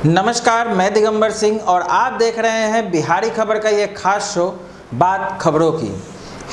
नमस्कार, मैं दिगंबर सिंह और आप देख रहे हैं बिहारी खबर का ये खास शो बात खबरों की।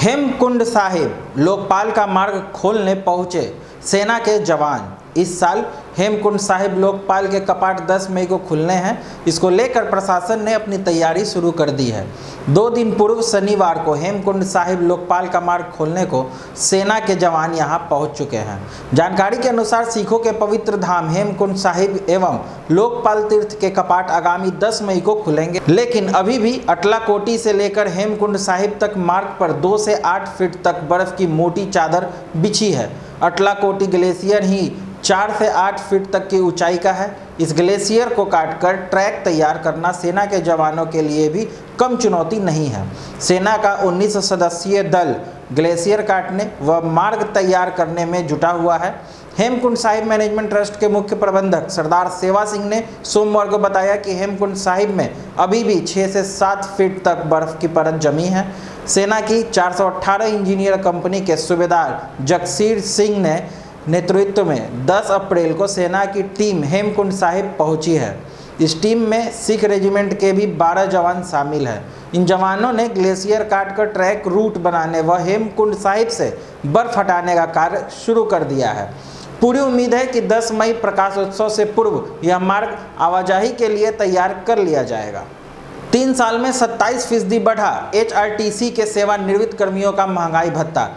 हेमकुंड साहिब लोकपाल का मार्ग खोलने पहुंचे सेना के जवान। इस साल हेमकुंड साहिब लोकपाल के कपाट 10 मई को खुलने हैं। इसको लेकर प्रशासन ने अपनी तैयारी शुरू कर दी है। 2 दिन पूर्व शनिवार को हेमकुंड साहिब लोकपाल का मार्ग खोलने को सेना के जवान यहां पहुंच चुके हैं। जानकारी के अनुसार सिखों के पवित्र धाम हेमकुंड साहिब एवं लोकपाल तीर्थ के कपाट आगामी 10 मई को खुलेंगे, लेकिन अभी भी अटलाकोटी से लेकर हेमकुंड साहिब तक मार्ग पर 2 से 8 फीट तक बर्फ की मोटी चादर बिछी है। अटलाकोटी ग्लेशियर ही 4 से 8 फीट तक की ऊंचाई का है। इस ग्लेशियर को काटकर ट्रैक तैयार करना सेना के जवानों के लिए भी कम चुनौती नहीं है। सेना का 19 सदस्यीय दल ग्लेशियर काटने व मार्ग तैयार करने में जुटा हुआ है। हेमकुंड साहिब मैनेजमेंट ट्रस्ट के मुख्य प्रबंधक सरदार सेवा सिंह ने सोमवार को बताया कि हेमकुंड साहिब में अभी भी 6 से 7 फीट तक बर्फ की परत जमी है। सेना की 418 इंजीनियर कंपनी के सूबेदार जगसीर सिंह ने नेतृत्व में 10 अप्रैल को सेना की टीम हेमकुंड साहिब पहुंची है। इस टीम में सिख रेजिमेंट के भी 12 जवान शामिल हैं। इन जवानों ने ग्लेशियर काटकर ट्रैक रूट बनाने व हेमकुंड साहिब से बर्फ हटाने का कार्य शुरू कर दिया है। पूरी उम्मीद है कि 10 मई प्रकाशोत्सव से पूर्व यह मार्ग आवाजाही के लिए तैयार कर लिया जाएगा। 3 साल में 27% बढ़ा HRTC के सेवानिवृत्त कर्मियों का महंगाई भत्ता।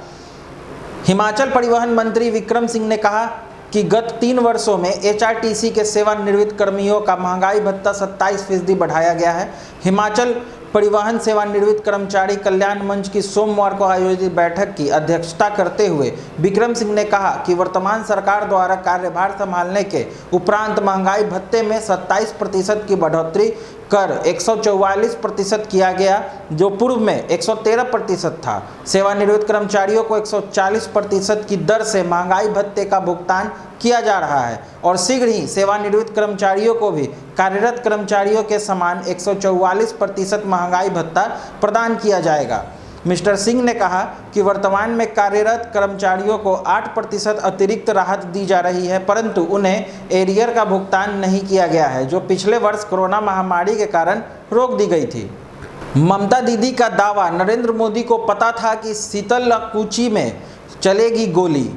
हिमाचल परिवहन मंत्री विक्रम सिंह ने कहा कि गत 3 वर्षों में HRTC के सेवानिवृत्त कर्मियों का महंगाई भत्ता 27% बढ़ाया गया है। हिमाचल परिवहन सेवानिवृत्त कर्मचारी कल्याण मंच की सोमवार को आयोजित बैठक की अध्यक्षता करते हुए विक्रम सिंह ने कहा कि वर्तमान सरकार द्वारा कार्यभार संभालने के उपरांत महंगाई भत्ते में 27% की बढ़ोतरी कर 144% किया गया, जो पूर्व में 113% था। सेवानिवृत्त कर्मचारियों को 140% की दर से महंगाई भत्ते का भुगतान किया जा रहा है और शीघ्र ही सेवानिवृत्त कर्मचारियों को भी कार्यरत कर्मचारियों के समान 144% महंगाई भत्ता प्रदान किया जाएगा। मिस्टर सिंह ने कहा कि वर्तमान में कार्यरत कर्मचारियों को 8% अतिरिक्त राहत दी जा रही है, परंतु उन्हें एरियर का भुगतान नहीं किया गया है, जो पिछले वर्ष कोरोना महामारी के कारण रोक दी गई थी। ममता दीदी का दावा, नरेंद्र मोदी को पता था कि शीतलकुची में चलेगी गोली।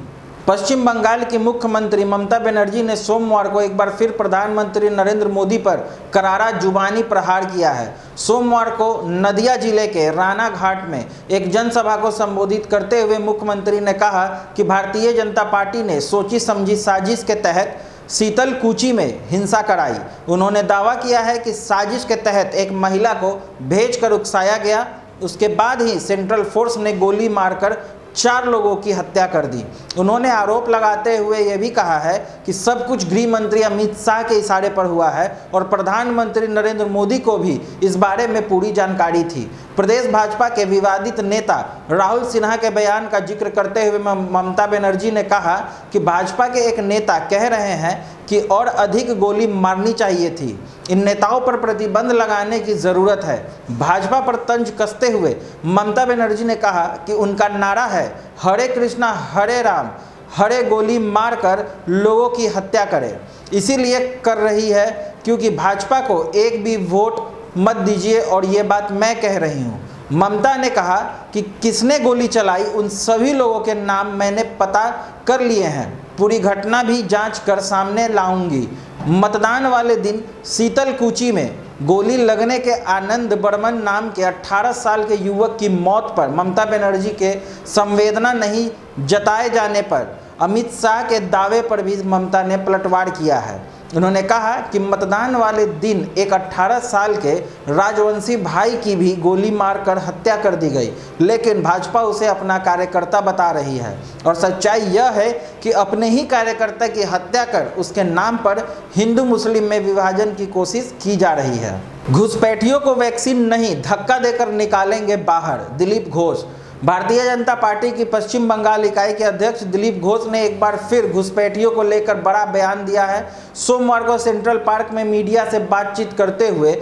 पश्चिम बंगाल की मुख्यमंत्री ममता बनर्जी ने सोमवार को एक बार फिर प्रधानमंत्री नरेंद्र मोदी पर करारा जुबानी प्रहार किया है। सोमवार को नदिया जिले के राना घाट में एक जनसभा को संबोधित करते हुए मुख्यमंत्री ने कहा कि भारतीय जनता पार्टी ने सोची समझी साजिश के तहत शीतलकुची में हिंसा कराई। उन्होंने दावा किया है कि साजिश के तहत एक महिला को भेजकर उकसाया गया। उसके बाद ही सेंट्रल फोर्स ने गोली मारकर 4 लोगों की हत्या कर दी। उन्होंने आरोप लगाते हुए यह भी कहा है कि सब कुछ गृह मंत्री अमित शाह के इशारे पर हुआ है और प्रधानमंत्री नरेंद्र मोदी को भी इस बारे में पूरी जानकारी थी। प्रदेश भाजपा के विवादित नेता राहुल सिन्हा के बयान का जिक्र करते हुए ममता बनर्जी ने कहा कि भाजपा के एक नेता कह रहे हैं कि और अधिक गोली मारनी चाहिए थी। इन नेताओं पर प्रतिबंध लगाने की ज़रूरत है। भाजपा पर तंज कसते हुए ममता बनर्जी ने कहा कि उनका नारा है हरे कृष्णा हरे राम, हरे गोली मारकर लोगों की हत्या करें। इसीलिए कर रही है क्योंकि भाजपा को एक भी वोट मत दीजिए और ये बात मैं कह रही हूँ। ममता ने कहा कि किसने गोली चलाई उन सभी लोगों के नाम मैंने पता कर लिए हैं। पूरी घटना भी जांच कर सामने लाऊंगी। मतदान वाले दिन शीतलकुची में गोली लगने के आनंद बर्मन नाम के 18 साल के युवक की मौत पर ममता बनर्जी के संवेदना नहीं जताए जाने पर अमित शाह के दावे पर भी ममता ने पलटवार किया है। उन्होंने कहा कि मतदान वाले दिन एक 18 साल के राजवंशी भाई की भी गोली मारकर हत्या कर दी गई, लेकिन भाजपा उसे अपना कार्यकर्ता बता रही है और सच्चाई यह है कि अपने ही कार्यकर्ता की हत्या कर उसके नाम पर हिंदू मुस्लिम में विभाजन की कोशिश की जा रही है। घुसपैठियों को वैक्सीन नहीं, धक्का देकर निकालेंगे बाहर, दिलीप घोष। भारतीय जनता पार्टी की पश्चिम बंगाल इकाई के अध्यक्ष दिलीप घोष ने एक बार फिर घुसपैठियों को लेकर बड़ा बयान दिया है। सोमवार को सेंट्रल पार्क में मीडिया से बातचीत करते हुए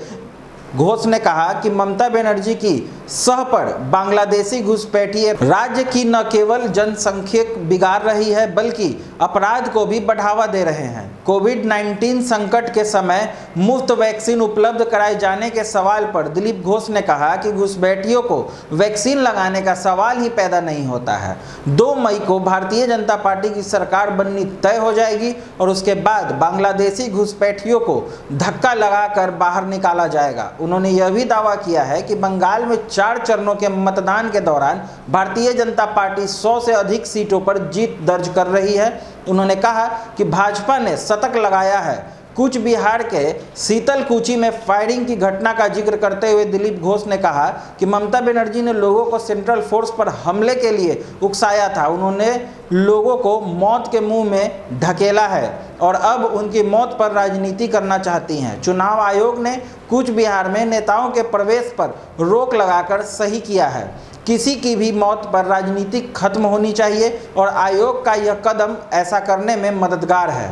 घोष ने कहा कि ममता बनर्जी की सह पर बांग्लादेशी घुसपैठिए राज्य की न केवल जनसंख्यिक बिगाड़ रही है बल्कि अपराध को भी बढ़ावा दे रहे हैं। कोविड-19 संकट के समय मुफ्त वैक्सीन उपलब्ध कराए जाने के सवाल पर दिलीप घोष ने कहा कि घुसपैठियों को वैक्सीन लगाने का सवाल ही पैदा नहीं होता है। 2 मई को भारतीय जनता पार्टी की सरकार बननी तय हो जाएगी और उसके बाद बांग्लादेशी घुसपैठियों को धक्का लगाकर बाहर निकाला जाएगा। उन्होंने यह भी दावा किया है कि बंगाल में 4 चरणों के मतदान के दौरान भारतीय जनता पार्टी 100 से अधिक सीटों पर जीत दर्ज कर रही है। उन्होंने कहा कि भाजपा ने शतक लगाया है। कूच बिहार के शीतलकुची में फायरिंग की घटना का जिक्र करते हुए दिलीप घोष ने कहा कि ममता बनर्जी ने लोगों को सेंट्रल फोर्स पर हमले के लिए उकसाया था। उन्होंने लोगों को मौत के मुंह में ढकेला है और अब उनकी मौत पर राजनीति करना चाहती हैं। चुनाव आयोग ने कूच बिहार में नेताओं के प्रवेश पर रोक लगाकर सही किया है। किसी की भी मौत पर राजनीति खत्म होनी चाहिए और आयोग का यह कदम ऐसा करने में मददगार है।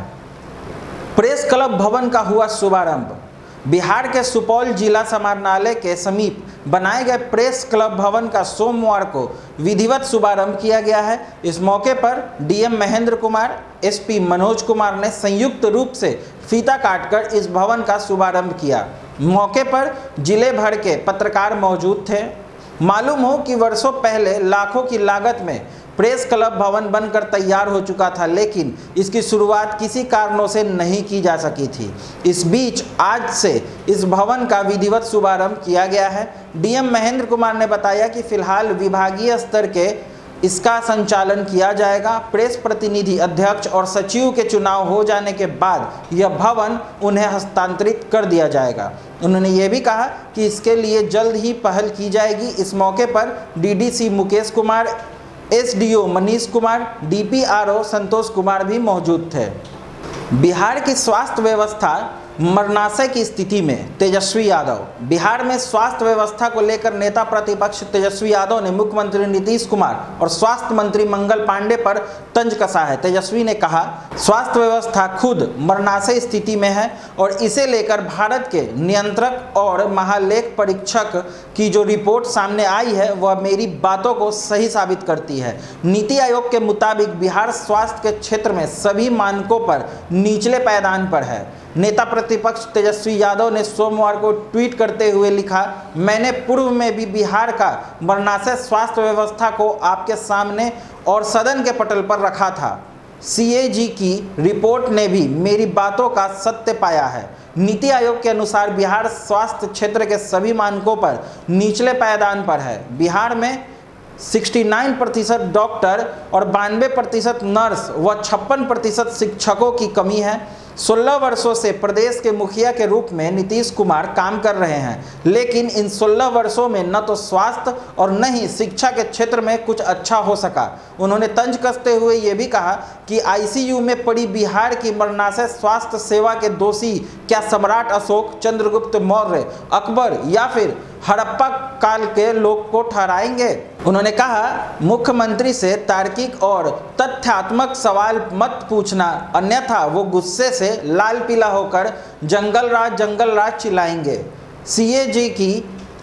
प्रेस क्लब भवन का हुआ शुभारंभ। बिहार के सुपौल जिला समाहरणालय के समीप बनाए गए प्रेस क्लब भवन का सोमवार को विधिवत शुभारंभ किया गया है। इस मौके पर डीएम महेंद्र कुमार, एसपी मनोज कुमार ने संयुक्त रूप से फीता काटकर इस भवन का शुभारंभ किया। मौके पर जिले भर के पत्रकार मौजूद थे। मालूम हो कि वर्षों पहले लाखों की लागत में प्रेस क्लब भवन बनकर तैयार हो चुका था, लेकिन इसकी शुरुआत किसी कारणों से नहीं की जा सकी थी। इस बीच आज से इस भवन का विधिवत शुभारंभ किया गया है। डीएम महेंद्र कुमार ने बताया कि फिलहाल विभागीय स्तर के इसका संचालन किया जाएगा। प्रेस प्रतिनिधि, अध्यक्ष और सचिव के चुनाव हो जाने के बाद यह भवन उन्हें हस्तांतरित कर दिया जाएगा। उन्होंने ये भी कहा कि इसके लिए जल्द ही पहल की जाएगी। इस मौके पर DDC Mukesh Kumar, SDO Manish Kumar, DPRO Santosh Kumar भी मौजूद थे। बिहार की स्वास्थ्य व्यवस्था मरणाशय की स्थिति में, तेजस्वी यादव। बिहार में स्वास्थ्य व्यवस्था को लेकर नेता प्रतिपक्ष तेजस्वी यादव ने मुख्यमंत्री नीतीश कुमार और स्वास्थ्य मंत्री मंगल पांडे पर तंज कसा है। तेजस्वी ने कहा, स्वास्थ्य व्यवस्था खुद मरणाशय स्थिति में है और इसे लेकर भारत के नियंत्रक और महालेख परीक्षक की जो रिपोर्ट सामने आई है वह मेरी बातों को सही साबित करती है। नीति आयोग के मुताबिक बिहार स्वास्थ्य के क्षेत्र में सभी मानकों पर निचले पायदान पर है। नेता प्रतिपक्ष तेजस्वी यादव ने सोमवार को ट्वीट करते हुए लिखा, मैंने पूर्व में भी बिहार का मरणाशय स्वास्थ्य व्यवस्था को आपके सामने और सदन के पटल पर रखा था। सीएजी की रिपोर्ट ने भी मेरी बातों का सत्य पाया है। नीति आयोग के अनुसार बिहार स्वास्थ्य क्षेत्र के सभी मानकों पर निचले पायदान पर है। बिहार में 69% डॉक्टर और 92% नर्स व 56% शिक्षकों की कमी है। 16 वर्षों से प्रदेश के मुखिया के रूप में नीतीश कुमार काम कर रहे हैं, लेकिन इन 16 वर्षों में न तो स्वास्थ्य और न ही शिक्षा के क्षेत्र में कुछ अच्छा हो सका। उन्होंने तंज कसते हुए ये भी कहा कि आईसीयू में पड़ी बिहार की मरणाशय स्वास्थ्य सेवा के दोषी क्या सम्राट अशोक, चंद्रगुप्त मौर्य, अकबर या फिर हड़प्पा काल के लोग को ठहराएंगे। उन्होंने कहा, मुख्यमंत्री से तार्किक और तथ्यात्मक सवाल मत पूछना, अन्यथा वो गुस्से से लाल पीला होकर जंगल राज चिल्लाएंगे। सीएजी की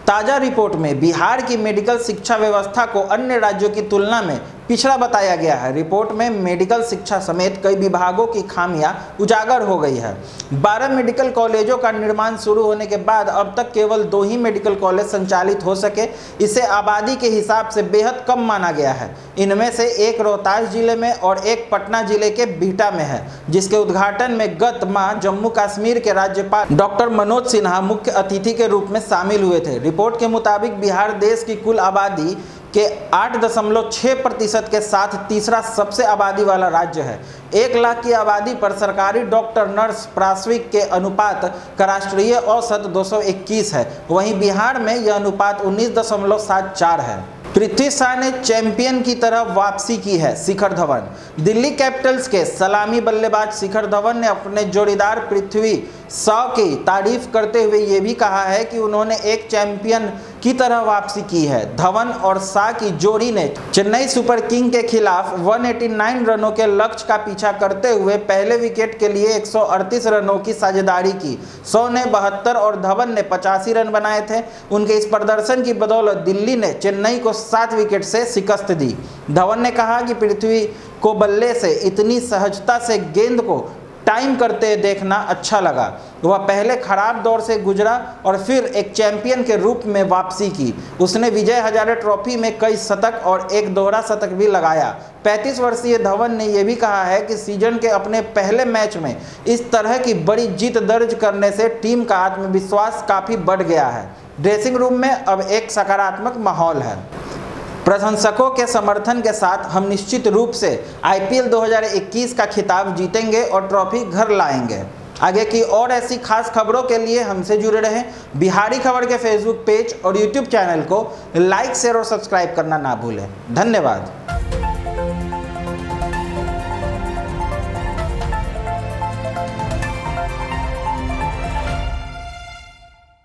ताज़ा रिपोर्ट में बिहार की मेडिकल शिक्षा व्यवस्था को अन्य राज्यों की तुलना में पिछड़ा बताया गया है। रिपोर्ट में मेडिकल शिक्षा समेत कई विभागों की खामियां उजागर हो गई है। 12 मेडिकल कॉलेजों का निर्माण शुरू होने के बाद अब तक केवल 2 ही मेडिकल कॉलेज संचालित हो सके। इसे आबादी के हिसाब से बेहद कम माना गया है। इनमें से एक रोहतास जिले में और एक पटना जिले के बिहटा में है, जिसके उद्घाटन में गत माह जम्मू कश्मीर के राज्यपाल डॉक्टर मनोज सिन्हा मुख्य अतिथि के रूप में शामिल हुए थे। रिपोर्ट के मुताबिक बिहार देश की कुल आबादी के 8.6% के साथ तीसरा सबसे आबादी वाला राज्य है। 1 लाख की आबादी पर सरकारी डॉक्टर, नर्स, प्राश्विक के अनुपात का राष्ट्रीय औसत 221 है। वहीं बिहार में यह अनुपात 19.74 है। पृथ्वी शॉ ने चैंपियन की तरह वापसी की है, शिखर धवन। दिल्ली कैपिटल्स के सलामी बल्लेबाज शिखर धवन ने अपने जोड़ीदार पृथ्वी शॉ की तारीफ करते हुए ये भी कहा है कि उन्होंने एक चैंपियन की तरह वापसी की है। धवन और शॉ की जोड़ी ने चेन्नई सुपर किंग के खिलाफ 189 रनों के लक्ष्य का पीछा करते हुए पहले विकेट के लिए 138 रनों की साझेदारी की। शॉ ने 72 और धवन ने 85 रन बनाए थे। उनके इस प्रदर्शन की बदौलत दिल्ली ने चेन्नई को 7 विकेट से शिकस्त दी। धवन ने कहा कि पृथ्वी को बल्ले से इतनी सहजता से गेंद को टाइम करते देखना अच्छा लगा। वह पहले खराब दौर से गुजरा और फिर एक चैंपियन के रूप में वापसी की। उसने विजय हजारे ट्रॉफी में कई शतक और एक दोहरा शतक भी लगाया। 35 वर्षीय धवन ने यह भी कहा है कि सीजन के अपने पहले मैच में इस तरह की बड़ी जीत दर्ज करने से टीम का आत्मविश्वास काफ़ी बढ़ गया है। ड्रेसिंग रूम में अब एक सकारात्मक माहौल है। प्रशंसकों के समर्थन के साथ हम निश्चित रूप से IPL 2021 का खिताब जीतेंगे और ट्रॉफी घर लाएंगे। आगे की और ऐसी खास खबरों के लिए हमसे जुड़े रहें। बिहारी खबर के फेसबुक पेज और यूट्यूब चैनल को लाइक, शेयर और सब्सक्राइब करना ना भूलें। धन्यवाद।